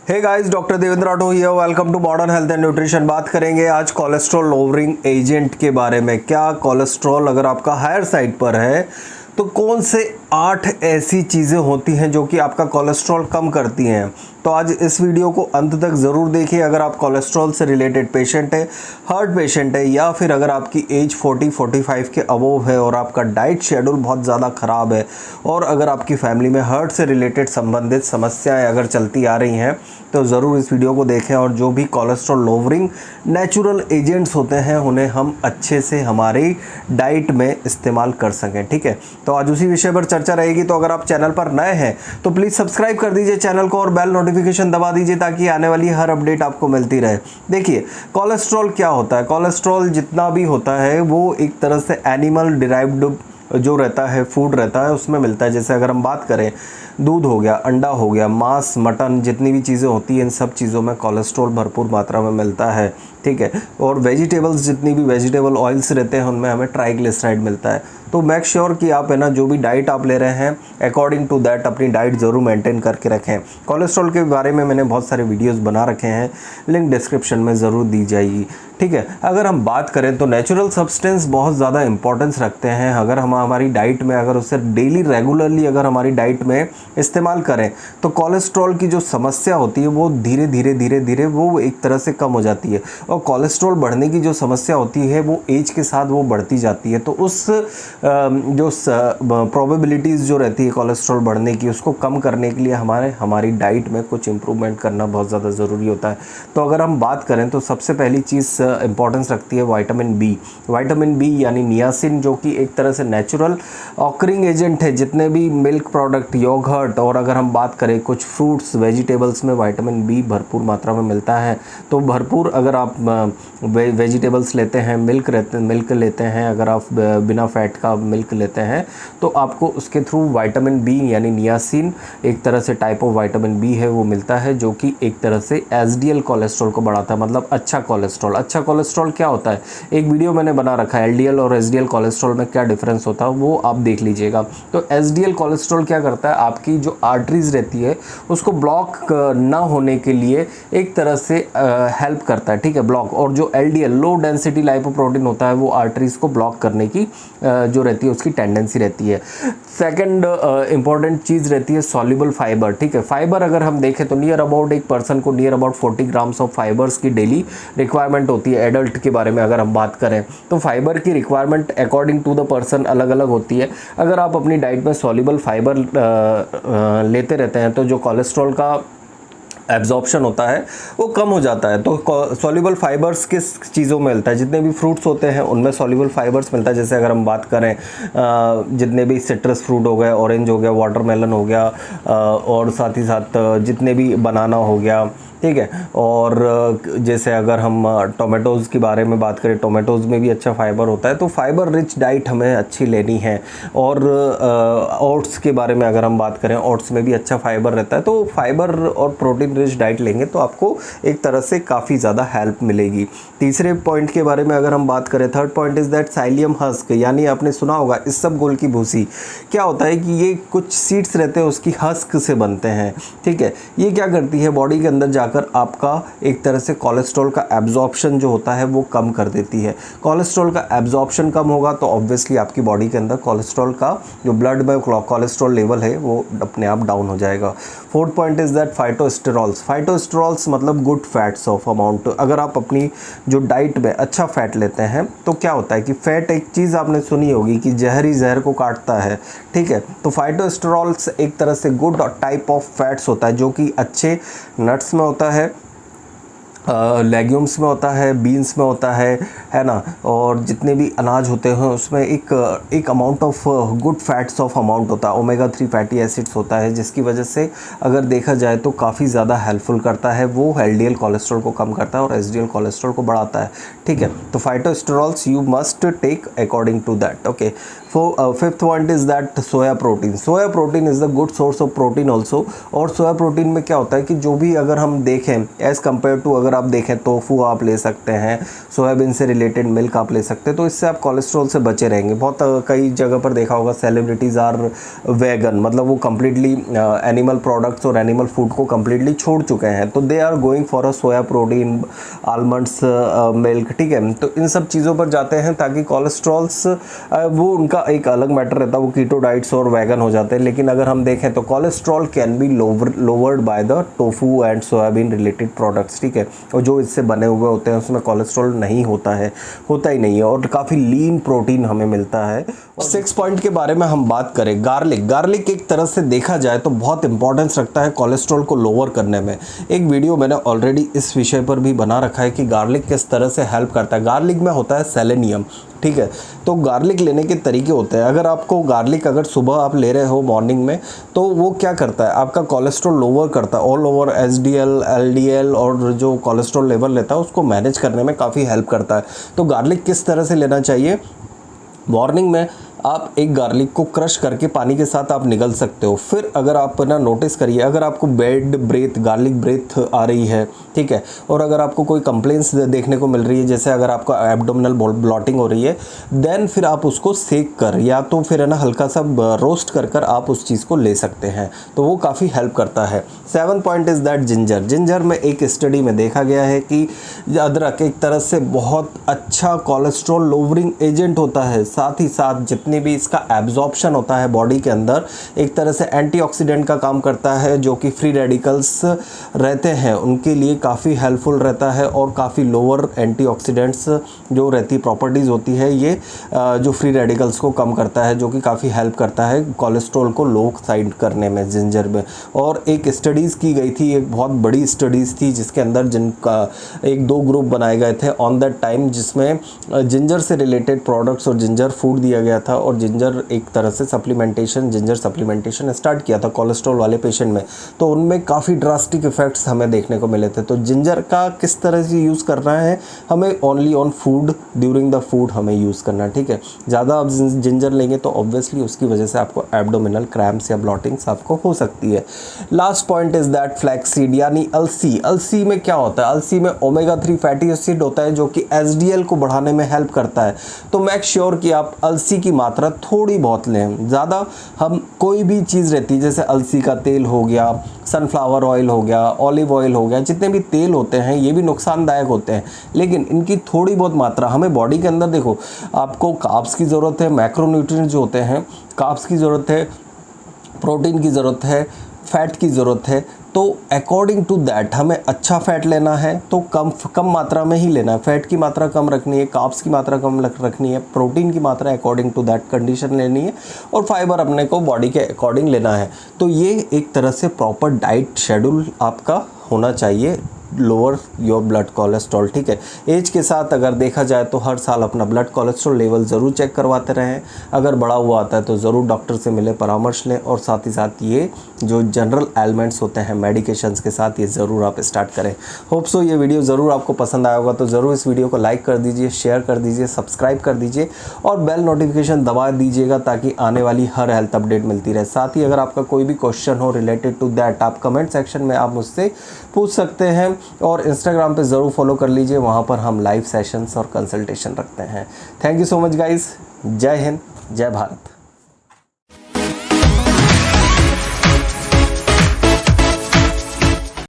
Hey guys, doctor Devendra Rathore here. Welcome to modern health and nutrition. बात करेंगे आज cholesterol lowering agent के बारे में। क्या कोलेस्ट्रॉल अगर आपका हायर साइड पर है तो कौन से 8 ऐसी चीज़ें होती हैं जो कि आपका कोलेस्ट्रॉल कम करती हैं। तो आज इस वीडियो को अंत तक ज़रूर देखिए। अगर आप कोलेस्ट्रॉल से रिलेटेड पेशेंट है, हार्ट पेशेंट है, या फिर अगर आपकी एज 40-45 के अबोव है और आपका डाइट शेड्यूल बहुत ज़्यादा ख़राब है, और अगर आपकी फैमिली में हार्ट से रिलेटेड संबंधित समस्याएं अगर चलती आ रही हैं, तो ज़रूर इस वीडियो को देखें। और जो भी कोलेस्ट्रॉल लोअरिंग नेचुरल एजेंट्स होते हैं उन्हें हम अच्छे से हमारी डाइट में इस्तेमाल कर सकें। ठीक है, तो आज उसी विषय पर चर्चा रहेगी। तो अगर आप चैनल पर नए हैं तो प्लीज़ सब्सक्राइब कर दीजिए चैनल को और बेल नोटिफिकेशन दबा दीजिए ताकि आने वाली हर अपडेट आपको मिलती रहे। देखिए, कोलेस्ट्रॉल क्या होता है। कोलेस्ट्रॉल जितना भी होता है वो एक तरह से एनिमल डिराइव्ड जो रहता है, फूड रहता है, उसमें मिलता है। जैसे अगर हम बात करें, दूध हो गया, अंडा हो गया, मांस, मटन, जितनी भी चीज़ें होती हैं, इन सब चीज़ों में कोलेस्ट्रॉल भरपूर मात्रा में मिलता है। ठीक है, और वेजिटेबल्स, जितनी भी वेजिटेबल ऑयल्स रहते हैं उनमें हमें ट्राइग्लिसराइड मिलता है। तो मेक श्योर कि आप है ना, जो भी डाइट आप ले रहे हैं अकॉर्डिंग टू दैट अपनी डाइट ज़रूर मेंटेन करके रखें। कोलेस्ट्रॉल के बारे में मैंने बहुत सारे वीडियोस बना रखे हैं, लिंक डिस्क्रिप्शन में ज़रूर दी जाएगी। ठीक है, अगर हम बात करें तो नेचुरल सब्सटेंस बहुत ज़्यादा इंपॉर्टेंस रखते हैं। अगर हम हमारी डाइट में अगर उसे डेली रेगुलरली अगर हमारी डाइट में इस्तेमाल करें तो कोलेस्ट्रॉल की जो समस्या होती है वो धीरे धीरे वो एक तरह से कम हो जाती है। और कोलेस्ट्रॉल बढ़ने की जो समस्या होती है वो एज के साथ वो बढ़ती जाती है। तो उस जो प्रोबेबिलिटीज़ जो रहती है कोलेस्ट्रॉल बढ़ने की, उसको कम करने के लिए हमारी डाइट में कुछ इम्प्रूवमेंट करना बहुत ज़्यादा ज़रूरी होता है। तो अगर हम बात करें तो सबसे पहली चीज़ इंपॉर्टेंस रखती है विटामिन बी। विटामिन बी यानी नियासिन, जो कि एक तरह से नेचुरल ऑकरिंग एजेंट है। जितने भी मिल्क प्रोडक्ट, योगर्ट, और अगर हम बात करें कुछ फ्रूट्स, वेजिटेबल्स में विटामिन बी भरपूर मात्रा में मिलता है। तो भरपूर अगर आप वेजिटेबल्स लेते हैं, मिल्क लेते हैं, अगर आप बिना फैट का मिल्क लेते हैं तो आपको उसके थ्रू विटामिन बी यानी नियासिन, एक तरह से टाइप ऑफ विटामिन बी है, वो मिलता है, जो कि एक तरह से एसडीएल कोलेस्ट्रॉल को बढ़ाता है, मतलब अच्छा कोलेस्ट्रॉल। अच्छा कोलेस्ट्रॉल क्या होता है, एक वीडियो मैंने बना रखा है, एलडीएल और एसडीएल कोलेस्ट्रॉल में क्या डिफरेंस होता है, वो आप देख लीजिएगा। तो एसडीएल कोलेस्ट्रॉल क्या करता है, आपकी जो आर्टरीज रहती है उसको ब्लॉक ना होने के लिए एक तरह से हेल्प करता है। ठीक है, ब्लॉक। और जो एलडीएल लो डेंसिटी लाइपोप्रोटीन होता है वो आर्टरीज को ब्लॉक करने की जो रहती है उसकी टेंडेंसी रहती है। सेकंड इंपॉर्टेंट चीज़ रहती है सॉल्युबल फाइबर। ठीक है, फाइबर अगर हम देखें तो नियर अबाउट एक पर्सन को near about 40 grams of fibres की डेली रिक्वायरमेंट होती है। एडल्ट के बारे में अगर हम बात करें तो फाइबर की requirement according to the person अलग अलग होती है। अगर आप अपनी डाइट में सॉल्युबल फाइबर लेते रहते हैं तो जो कोलेस्ट्रॉल का एब्जॉर्प्शन होता है वो कम हो जाता है। तो सॉल्युबल फाइबर्स किस चीज़ों में मिलता है, जितने भी फ्रूट्स होते हैं उनमें सॉल्युबल फाइबर्स मिलता है। जैसे अगर हम बात करें जितने भी सिट्रस फ्रूट हो गए, ऑरेंज हो गया, वाटरमेलन हो गया, और साथ ही साथ जितने भी बनाना हो गया। ठीक है, और जैसे अगर हम टोमेटोज़ के बारे में बात करें, टोमेटोज़ में भी अच्छा फाइबर होता है। तो फाइबर रिच डाइट हमें अच्छी लेनी है। और ओट्स के बारे में अगर हम बात करें, ओट्स में भी अच्छा फाइबर रहता है। तो फाइबर और प्रोटीन रिच डाइट लेंगे तो आपको एक तरह से काफ़ी ज़्यादा हेल्प मिलेगी। तीसरे पॉइंट के बारे में अगर हम बात करें, third point is that psyllium husk, यानी आपने सुना होगा इसबगोल की भूसी। क्या होता है कि ये कुछ सीड्स रहते हैं उसकी हस्क से बनते हैं। ठीक है, ये क्या करती है, बॉडी के अंदर जाकर आपका एक तरह से कोलेस्ट्रॉल का एब्जॉर्प्शन जो होता है वो कम कर देती है। कोलेस्ट्रॉल का एब्जॉर्प्शन कम होगा तो ऑब्वियसली आपकी बॉडी के अंदर कोलेस्ट्रॉल का जो ब्लड में कोलेस्ट्रॉल लेवल है वो अपने आप डाउन हो जाएगा। Fourth point is that phytosterols. Phytosterols मतलब गुड फैट्स ऑफ अमाउंट। अगर आप अपनी जो डाइट में अच्छा फैट लेते हैं तो क्या होता है कि फैट, एक चीज़ आपने सुनी होगी कि जहर ही जहर को काटता है। ठीक है, तो फाइटोस्टेरॉल्स एक तरह से गुड टाइप ऑफ फैट्स होता है जो कि अच्छे नट्स में होता है, लेग्यूम्स में होता है, बीन्स में होता है ना। और जितने भी अनाज होते हैं उसमें एक amount of good fats of amount होता है, ओमेगा 3 फैटी एसिड्स होता है, जिसकी वजह से अगर देखा जाए तो काफ़ी ज़्यादा हेल्पफुल करता है। वो एलडीएल कोलेस्ट्रॉल को कम करता है और एसडीएल कोलेस्ट्रॉल को बढ़ाता है। ठीक है, तो phytosterols you must take according to that. Okay, fifth point is that soya protein. Soya protein is the good source of protein also. और सोया प्रोटीन में क्या होता है कि जो भी अगर हम देखें एज़ कम्पेयर टू, अगर आप देखें टोफू आप ले सकते हैं, सोयाबीन से रिलेटेड मिल्क आप ले सकते हैं, तो इससे आप कोलेस्ट्रॉल से बचे रहेंगे। बहुत कई जगह पर देखा होगा सेलिब्रिटीज़ आर वेगन, मतलब वो कम्प्लीटली एनिमल प्रोडक्ट्स और एनिमल फूड को कम्प्लीटली छोड़ चुके हैं, तो they are going for a soya protein, almonds milk, ठीक है। तो इन सब चीज़ों पर जाते हैं ताकि कोलेस्ट्रॉल्स वो उनका एक अलग मैटर रहता है, वो कीटो डाइट्स और वैगन हो जाते हैं। लेकिन अगर हम देखें तो cholesterol can be lowered by the tofu and soybean related products, ठीक है। और जो इससे बने हुए होते हैं उसमें कोलेस्ट्रॉल नहीं होता है, होता ही नहीं है, और काफ़ी लीन प्रोटीन हमें मिलता है। 6 पॉइंट के बारे में हम बात करें, गार्लिक एक तरह से देखा जाए तो बहुत इंपॉर्टेंस रखता है कोलेस्ट्रॉल को लोअर करने में। एक वीडियो मैंने ऑलरेडी इस विषय पर भी बना रखा है कि गार्लिक किस तरह से हेल्प करता है। गार्लिक में होता है सेलेनियम, ठीक है। तो गार्लिक लेने के तरीके होते हैं। अगर आपको गार्लिक अगर सुबह आप ले रहे हो मॉर्निंग में, तो वो क्या करता है, आपका कोलेस्ट्रॉल लोअर करता है, ऑल ओवर एचडीएल, एलडीएल और जो कोलेस्ट्रॉल लेवल लेता है उसको मैनेज करने में काफ़ी हेल्प करता है। तो गार्लिक किस तरह से लेना चाहिए, मॉर्निंग में आप एक गार्लिक को क्रश करके पानी के साथ आप निगल सकते हो। फिर अगर आप ना नोटिस करिए, अगर आपको बैड ब्रेथ, गार्लिक ब्रेथ आ रही है, ठीक है, और अगर आपको कोई कंप्लेंट्स देखने को मिल रही है, जैसे अगर आपको एब्डोमिनल ब्लॉटिंग हो रही है, देन फिर आप उसको सेक कर या तो फिर है ना हल्का सा रोस्ट कर आप उस चीज़ को ले सकते हैं, तो वो काफ़ी हेल्प करता है। 7 पॉइंट इज़ दैट जिंजर में एक स्टडी में देखा गया है कि अदरक एक तरह से बहुत अच्छा कोलेस्ट्रॉल लोवरिंग एजेंट होता है, साथ ही साथ जितनी भी इसका एब्जॉर्प्शन होता है बॉडी के अंदर, एक तरह से एंटीऑक्सीडेंट का काम करता है, जो कि फ्री रेडिकल्स रहते हैं उनके लिए काफ़ी हेल्पफुल रहता है, और काफ़ी लोअर एंटीऑक्सीडेंट्स जो रहती प्रॉपर्टीज़ होती है ये जो फ्री रेडिकल्स को कम करता है, जो कि काफ़ी हेल्प करता है कोलेस्ट्रॉल को लो साइड करने में जिंजर में। और एक स्टडीज़ की गई थी, एक बहुत बड़ी स्टडीज़ थी जिसके अंदर जिनका 1-2 ग्रुप बनाए गए थे ऑन दैट टाइम, जिसमें जिंजर से रिलेटेड प्रोडक्ट्स और जिंजर फूड दिया गया था, और जिंजर एक तरह से जिंजर सप्लीमेंटेशन स्टार्ट किया था कोलेस्ट्रॉल वाले पेशेंट में। तो उनमें काफ़ी ड्रास्टिक इफेक्ट्स हमें देखने को मिले थे। तो जिंजर का किस तरह से यूज़ करना है, हमें only on food, during the food हमें यूज़ करना है, ठीक है। ज़्यादा आप जिंजर लेंगे तो ऑब्वियसली उसकी वजह से आपको एब्डोमिनल क्रैम्प्स या ब्लॉटिंग्स आपको हो सकती है। Last point is that flaxseed यानी अलसी। अलसी में क्या होता है, अलसी में ओमेगा 3 फैटी एसिड होता है, जो कि एचडीएल को बढ़ाने में हेल्प करता है। तो मेक श्योर कि आप अलसी की मात्रा थोड़ी बहुत लें, ज़्यादा हम कोई भी चीज़ रहती है, जैसे अलसी का तेल हो गया, सनफ्लावर ऑयल हो गया, ऑलिव ऑयल हो गया, जितने भी तेल होते हैं ये भी नुकसानदायक होते हैं, लेकिन इनकी थोड़ी बहुत मात्रा हमें बॉडी के अंदर, देखो आपको कार्ब्स की ज़रूरत है, मैक्रोन्यूट्रिएंट्स जो होते हैं, कार्ब्स की ज़रूरत है, प्रोटीन की ज़रूरत है, फैट की ज़रूरत है। तो अकॉर्डिंग टू दैट हमें अच्छा फ़ैट लेना है तो कम मात्रा में ही लेना है, फ़ैट की मात्रा कम रखनी है, कार्ब्स की मात्रा कम रखनी है, प्रोटीन की मात्रा अकॉर्डिंग टू दैट कंडीशन लेनी है, और फाइबर अपने को बॉडी के अकॉर्डिंग लेना है। तो ये एक तरह से प्रॉपर डाइट शेड्यूल आपका होना चाहिए, लोअर योर ब्लड कोलेस्ट्रॉल, ठीक है। एज के साथ अगर देखा जाए तो हर साल अपना ब्लड कोलेस्ट्रॉल लेवल ज़रूर चेक करवाते रहें। अगर बढ़ा हुआ आता है तो ज़रूर डॉक्टर से मिले, परामर्श लें, और साथ ही साथ ये जो जनरल एलिमेंट्स होते हैं मेडिकेशंस के साथ, ये ज़रूर आप स्टार्ट करें। होप सो ये वीडियो ज़रूर आपको पसंद आया होगा, तो ज़रूर इस वीडियो को लाइक कर दीजिए, शेयर कर दीजिए, सब्सक्राइब कर दीजिए, और बेल नोटिफिकेशन दबा दीजिएगा ताकि आने वाली हर हेल्थ अपडेट मिलती रहे। साथ ही अगर आपका कोई भी क्वेश्चन हो रिलेटेड टू दैट, आप कमेंट सेक्शन में आप मुझसे पूछ सकते हैं, और इंस्टाग्राम पे ज़रूर फॉलो कर लीजिए, वहाँ पर हम लाइव सेशंस और कंसल्टेशन रखते हैं। Thank you so much guys, जय हिंद, जय भारत।